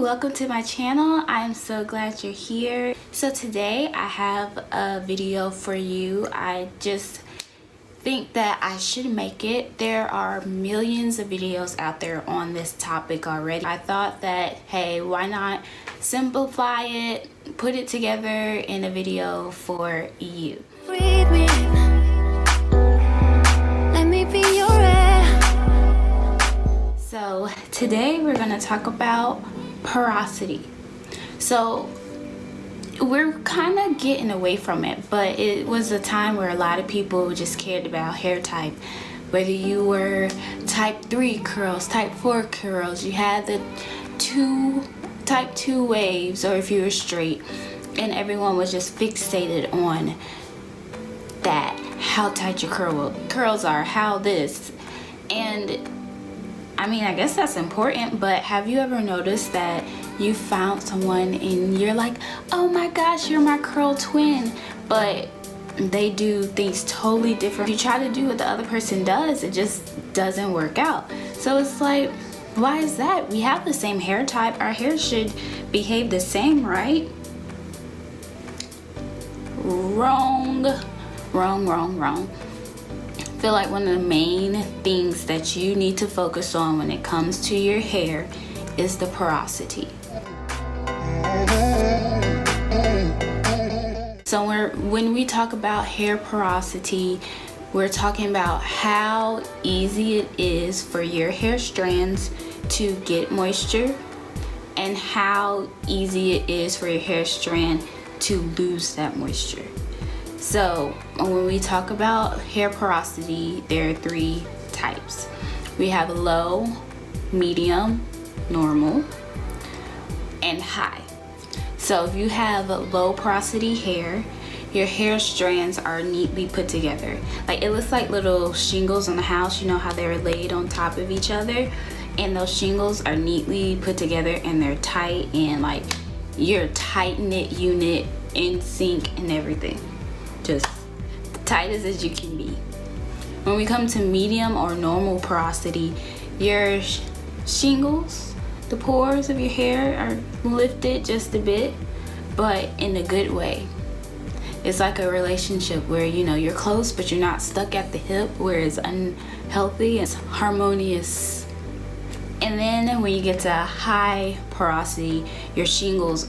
welcome to my channel. I am so glad you're here. So today I have a video for you. I just think that I should make it. There are millions of videos out there on this topic already. I thought that, hey, why not simplify it, put it together in a video for you. Breathe me in. Let me be your air. So today we're going to talk about porosity. So we're kind of getting away from it, but it was a time where a lot of people just cared about hair type. Whether you were type 3 curls, type 4 curls, you had the type 2 waves, or if you were straight, and everyone was just fixated on that, how tight your curls are, how this. And I mean, I guess that's important, but have you ever noticed that you found someone and you're like, oh my gosh, you're my curl twin, but they do things totally different. You try to do what the other person does, it just doesn't work out. So it's like, why is that? We have the same hair type, our hair should behave the same, right? Wrong. I feel like one of the main things that you need to focus on when it comes to your hair is the porosity. So when we talk about hair porosity, we're talking about how easy it is for your hair strands to get moisture and how easy it is for your hair strand to lose that moisture. So when we talk about hair porosity, there are 3 types. We have low, medium, normal, and high. So if you have low porosity hair, your hair strands are neatly put together. Like, it looks like little shingles on the house. You know how they're laid on top of each other, and those shingles are neatly put together and they're tight, and like you're tight knit unit in sync and everything. Just tight as you can be. When we come to medium or normal porosity, your shingles, the pores of your hair are lifted just a bit, but in a good way. It's like a relationship where, you know, you're close but you're not stuck at the hip, where it's unhealthy, it's harmonious. And then when you get to high porosity, your shingles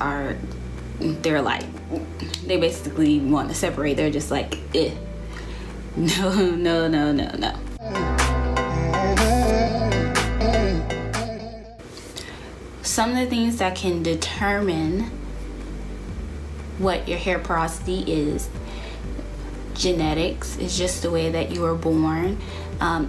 they basically want to separate. They're just like, eh. No. Some of the things that can determine what your hair porosity is: genetics. Is just the way that you were born.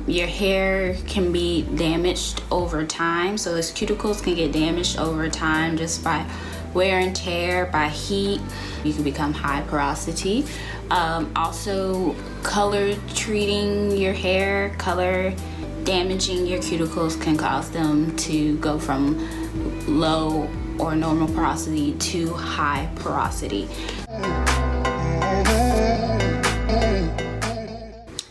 Your hair can be damaged over time, so its cuticles can get damaged over time just by wear and tear, by heat. You can become high porosity. Also, color treating your hair, color damaging your cuticles can cause them to go from low or normal porosity to high porosity.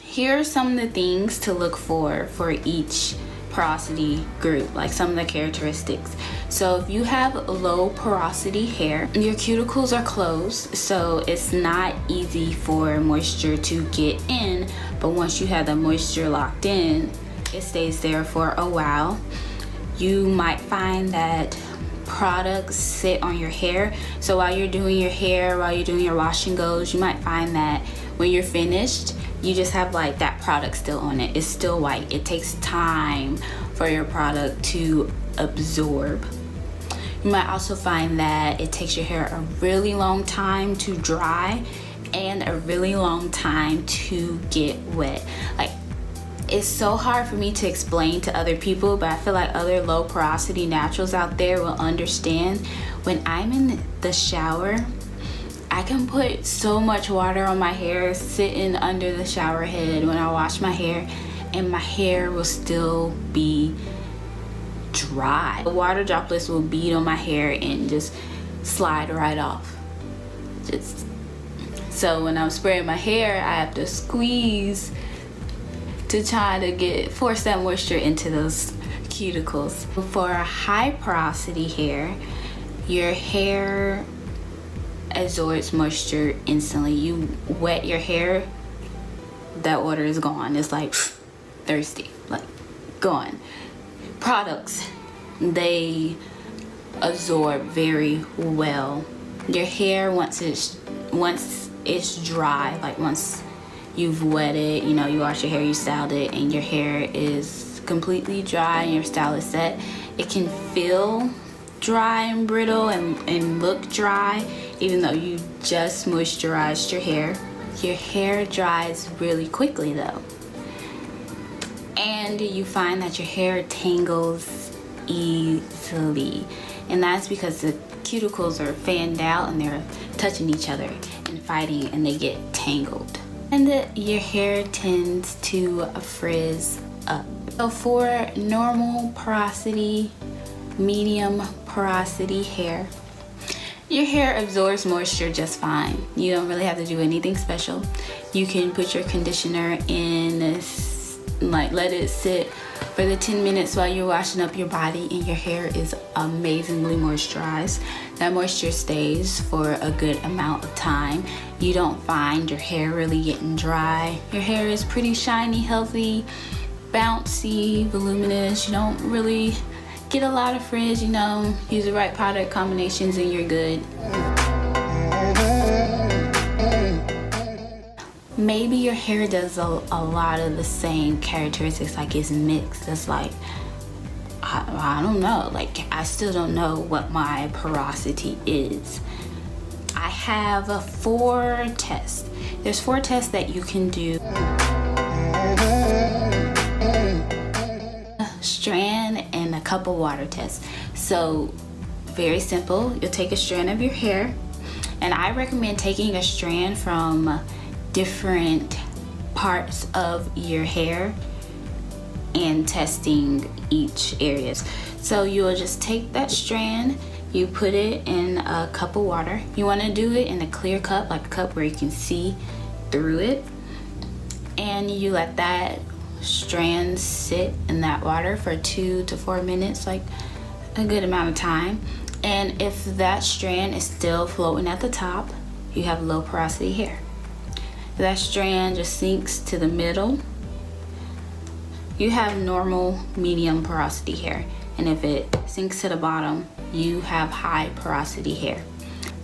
Here are some of the things to look for each porosity group, like some of the characteristics. So if you have low porosity hair, your cuticles are closed, so it's not easy for moisture to get in, but once you have the moisture locked in, it stays there for a while. You might find that products sit on your hair, so while you're doing your hair, while you're doing your wash and goes, you might find that when you're finished, you just have like that product still on it. It's still white. It takes time for your product to absorb. You might also find that it takes your hair a really long time to dry and a really long time to get wet. Like, it's so hard for me to explain to other people, but I feel like other low porosity naturals out there will understand. When I'm in the shower, I can put so much water on my hair sitting under the shower head when I wash my hair, and my hair will still be dry. The water droplets will bead on my hair and just slide right off. So when I'm spraying my hair, I have to squeeze to try to force that moisture into those cuticles. For high porosity hair, your hair absorbs moisture instantly. You wet your hair, that water is gone. It's like thirsty, like gone. Products, they absorb very well. Your hair, once it's dry, like once you've wet it, you know, you wash your hair, you styled it, and your hair is completely dry and your style is set, it can feel dry and brittle and look dry even though you just moisturized your hair. Your hair dries really quickly though, and you find that your hair tangles easily, and that's because the cuticles are fanned out and they're touching each other and fighting, and they get tangled, and your hair tends to frizz up. So for normal porosity, medium porosity hair, your hair absorbs moisture just fine. You don't really have to do anything special. You can put your conditioner in, like let it sit for the 10 minutes while you're washing up your body, and your hair is amazingly moisturized. That moisture stays for a good amount of time. You don't find your hair really getting dry. Your hair is pretty shiny, healthy, bouncy, voluminous. You don't really get a lot of frizz, you know, use the right product combinations and you're good. Maybe your hair does a lot of the same characteristics, like it's mixed. It's like, I don't know, like I still don't know what my porosity is. I have 4 tests. There's 4 tests that you can do. Strand and a couple water tests. So very simple. You'll take a strand of your hair, and I recommend taking a strand from different parts of your hair and testing each area. So you'll just take that strand, you put it in a cup of water. You want to do it in a clear cup, like a cup where you can see through it, and you let that strand sit in that water for 2 to 4 minutes, like a good amount of time. And if that strand is still floating at the top, you have low porosity hair. If that strand just sinks to the middle, you have normal medium porosity hair. And if it sinks to the bottom, you have high porosity hair.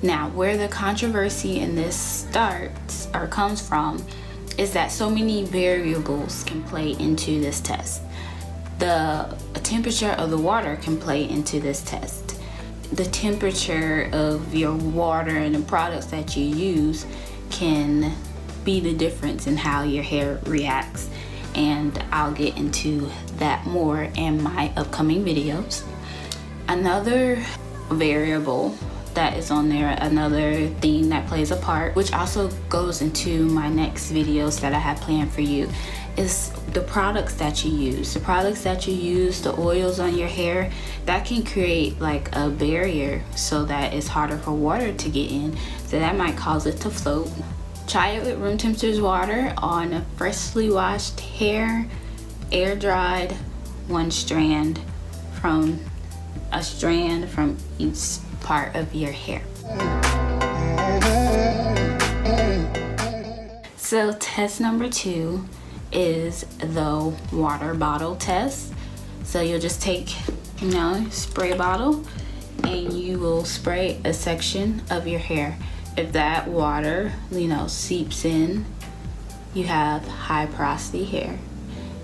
Now, where the controversy in this starts or comes from is that so many variables can play into this test. The temperature of the water can play into this test. The temperature of your water and the products that you use can be the difference in how your hair reacts, and I'll get into that more in my upcoming videos. Another variable that is on there, another thing that plays a part, which also goes into my next videos that I have planned for you, is the products that you use. The products that you use, the oils on your hair, that can create like a barrier so that it's harder for water to get in. So that might cause it to float. Try it with room temperature water on freshly washed hair, air dried, one strand from each part of your hair. So test number 2 is the water bottle test. So you'll just take, spray bottle, and you will spray a section of your hair. If that water, seeps in, you have high porosity hair.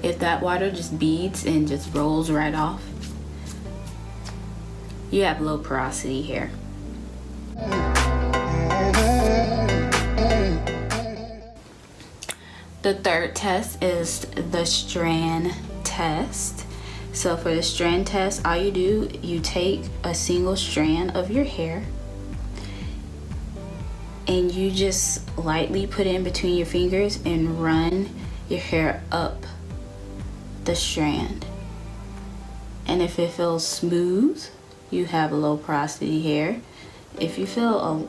If that water just beads and just rolls right off, you have low porosity hair. The third test is the strand test. So for the strand test, all you do, you take a single strand of your hair and you just lightly put it in between your fingers and run your hair up the strand. And if it feels smooth, you have low porosity hair. If you feel a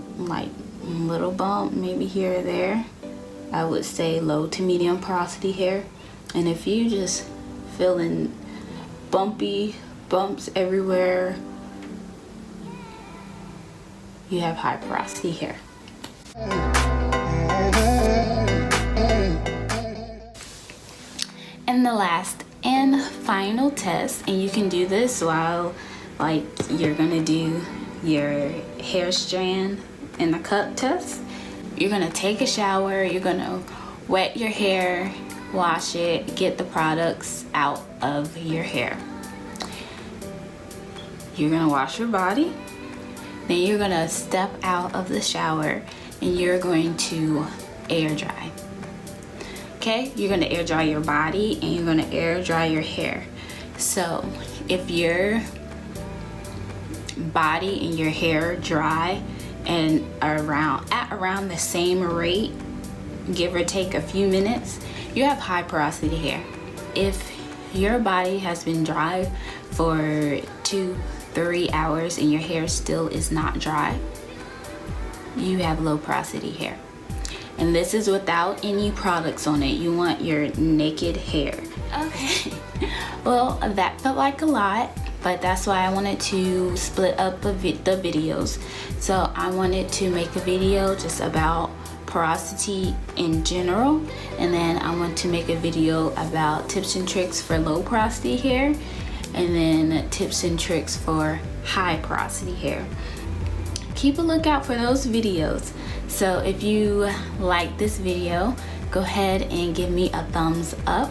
little bump, maybe here or there, I would say low to medium porosity hair. And if you just feeling bumpy bumps everywhere, you have high porosity hair. And the last and final test, and you can do this while like you're gonna do your hair strand in the cup test. You're gonna take a shower, you're gonna wet your hair, wash it, get the products out of your hair. You're gonna wash your body, then you're gonna step out of the shower and you're going to air dry. Okay, you're gonna air dry your body and you're gonna air dry your hair. So if your body and your hair dry and at around the same rate, give or take a few minutes, you have high porosity hair. If your body has been dry for 2-3 hours and your hair still is not dry, you have low porosity hair. And this is without any products on it. You want your naked hair. Okay. Well, that felt like a lot, but that's why I wanted to split up the videos. So I wanted to make a video just about porosity in general, and then I want to make a video about tips and tricks for low porosity hair, and then tips and tricks for high porosity hair. Keep a lookout for those videos. So if you like this video, go ahead and give me a thumbs up.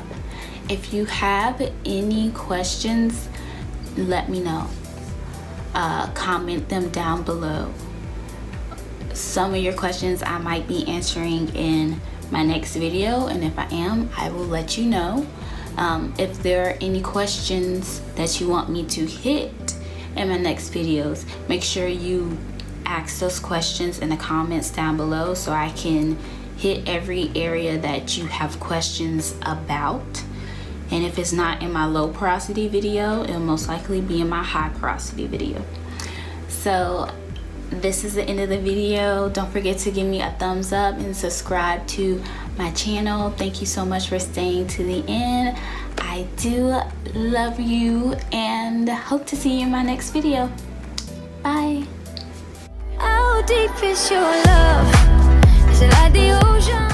If you have any questions, let me know. Comment them down below. Some of your questions I might be answering in my next video, and if I am, I will let you know. If there are any questions that you want me to hit in my next videos, make sure you ask those questions in the comments down below so I can hit every area that you have questions about. And if it's not in my low porosity video, it'll most likely be in my high porosity video. So this is the end of the video. Don't forget to give me a thumbs up and subscribe to my channel. Thank you so much for staying to the end. I do love you and hope to see you in my next video. Bye. How deep is your love? Is it like the ocean?